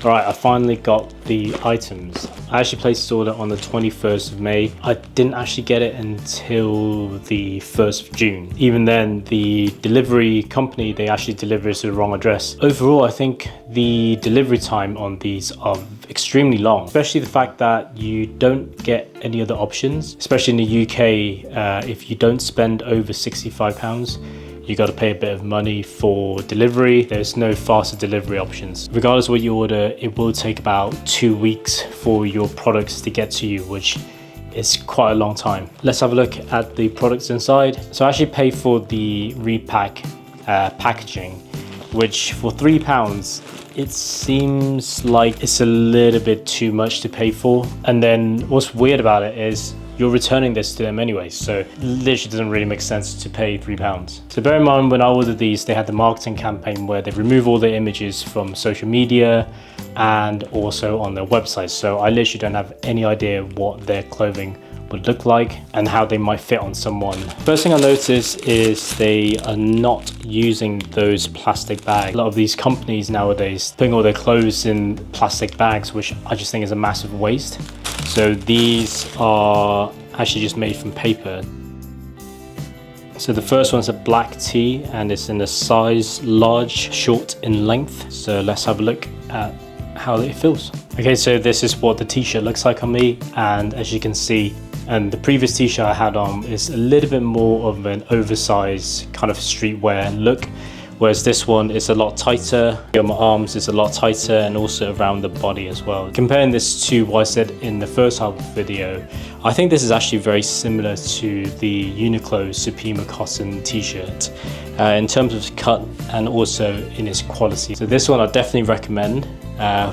Alright, I finally got the items. I actually placed this order on the 21st of May. I didn't actually get it until the 1st of June. Even then, the delivery company, they actually delivered to the wrong address. Overall, I think the delivery time on these are extremely long, especially the fact that you don't get any other options, especially in the UK. If you don't spend over £65, you got to pay a bit of money for delivery. There's no faster delivery options. Regardless of what you order, it will take about 2 weeks for your products to get to you, which is quite a long time. Let's have a look at the products inside. So I actually paid for the repack packaging, which for £3, it seems like it's a little bit too much to pay for. And then what's weird about it is you're returning this to them anyway, so it literally doesn't really make sense to pay £3. So bear in mind, when I ordered these, they had the marketing campaign where they remove all the images from social media and also on their website. So I literally don't have any idea what their clothing would look like and how they might fit on someone. First thing I noticed is they are not using those plastic bags. A lot of these companies nowadays putting all their clothes in plastic bags, which I just think is a massive waste. So these are actually just made from paper. So the first one's a black tee and it's in a size large, short in length. So let's have a look at how it feels. Okay, so this is what the t-shirt looks like on me, and as you can see, and the previous t-shirt I had on is a little bit more of an oversized kind of streetwear look, whereas this one is a lot tighter. On my arms is a lot tighter, and also around the body as well. Comparing this to what I said in the first half of the video, I think this is actually very similar to the Uniqlo Supima cotton t-shirt in terms of cut and also in its quality. So this one I definitely recommend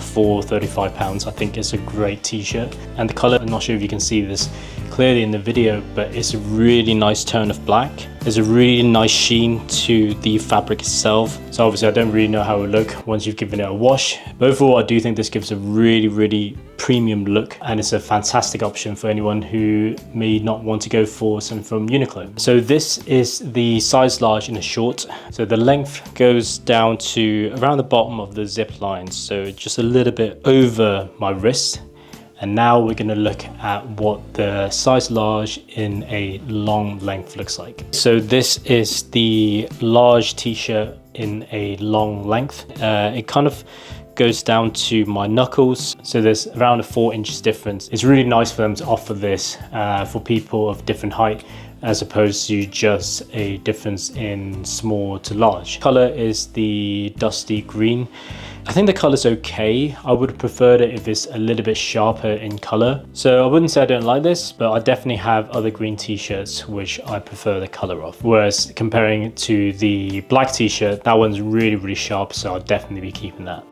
for £35. I think it's a great t-shirt, and the color, I'm not sure if you can see this clearly in the video, but it's a really nice tone of black. There's a really nice sheen to the fabric itself. So obviously I don't really know how it will look once you've given it a wash, but overall I do think this gives a really premium look, and it's a fantastic option for anyone who may not want to go for something from Uniqlo. So this is the size large in a short. So the length goes down to around the bottom of the zip line, so just a little bit over my wrist. And now we're going to look at what the size large in a long length looks like. So this is the large t-shirt in a long length. It kind of goes down to my knuckles, so there's around a 4 inches difference. It's really nice for them to offer this for people of different height, as opposed to just a difference in small to large. Color is the dusty green. I think the color's okay. I would have preferred it if it's a little bit sharper in color. So I wouldn't say I don't like this, but I definitely have other green t-shirts which I prefer the color of. Whereas comparing it to the black t-shirt, that one's really sharp, so I'll definitely be keeping that.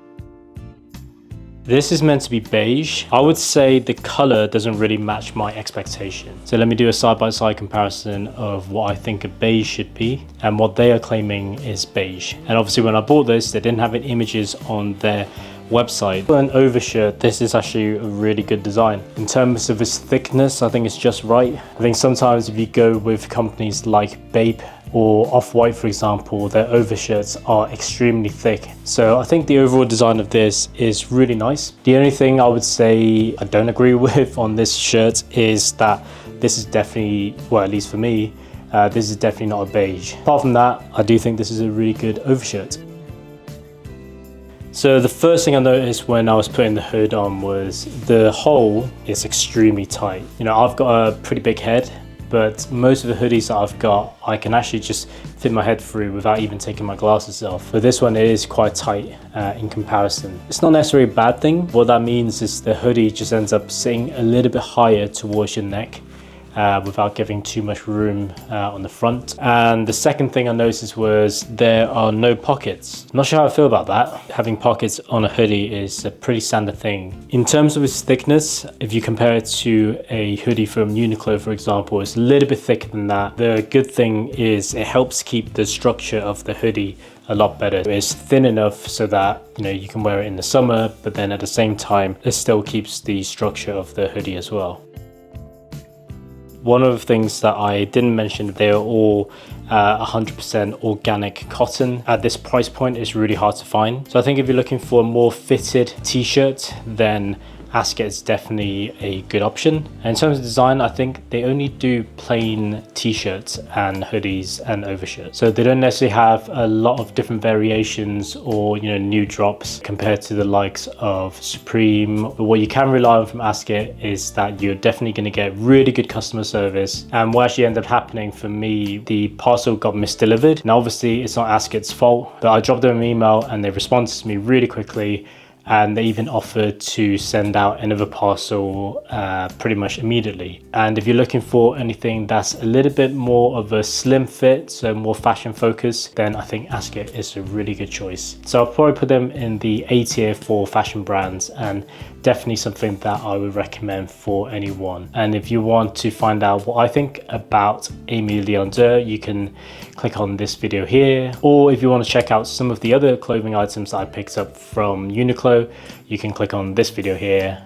This is meant to be beige. I would say the color doesn't really match my expectation. So let me do a side-by-side comparison of what I think a beige should be and what they are claiming is beige. And obviously when I bought this, they didn't have any images on their website. For an overshirt, this is actually a really good design. In terms of its thickness, I think it's just right. I think sometimes if you go with companies like Bape or Off-White, for example, their overshirts are extremely thick. So I think the overall design of this is really nice. The only thing I would say I don't agree with on this shirt is that this is definitely, well, at least for me, this is definitely not a beige. Apart from that, I do think this is a really good overshirt. So the first thing I noticed when I was putting the hood on was the hole is extremely tight. You know, I've got a pretty big head, but most of the hoodies that I've got, I can actually just fit my head through without even taking my glasses off. But this one, it is quite tight in comparison. It's not necessarily a bad thing. What that means is the hoodie just ends up sitting a little bit higher towards your neck without giving too much room on the front. And the second thing I noticed was there are no pockets. I'm not sure how I feel about that. Having pockets on a hoodie is a pretty standard thing. In terms of its thickness, if you compare it to a hoodie from Uniqlo, for example, it's a little bit thicker than that. The good thing is it helps keep the structure of the hoodie a lot better. It's thin enough so that, you know, you can wear it in the summer, but then at the same time, it still keeps the structure of the hoodie as well. One of the things that I didn't mention, they're all 100% organic cotton. At this price point, it's really hard to find. So I think if you're looking for a more fitted t-shirt, then ASKET is definitely a good option. And in terms of design, I think they only do plain t-shirts and hoodies and overshirts. So they don't necessarily have a lot of different variations or, you know, new drops compared to the likes of Supreme. But what you can rely on from ASKET is that you're definitely going to get really good customer service. And what actually ended up happening for me, the parcel got misdelivered. Now, obviously it's not ASKET's fault, but I dropped them an email and they responded to me really quickly. And they even offered to send out another parcel pretty much immediately. And if you're looking for anything that's a little bit more of a slim fit, so more fashion focused, then I think ASKET is a really good choice. So I'll probably put them in the A tier for fashion brands, and definitely something that I would recommend for anyone. And if you want to find out what I think about Aimé Leon, you can click on this video here. Or if you want to check out some of the other clothing items that I picked up from Uniqlo, you can click on this video here.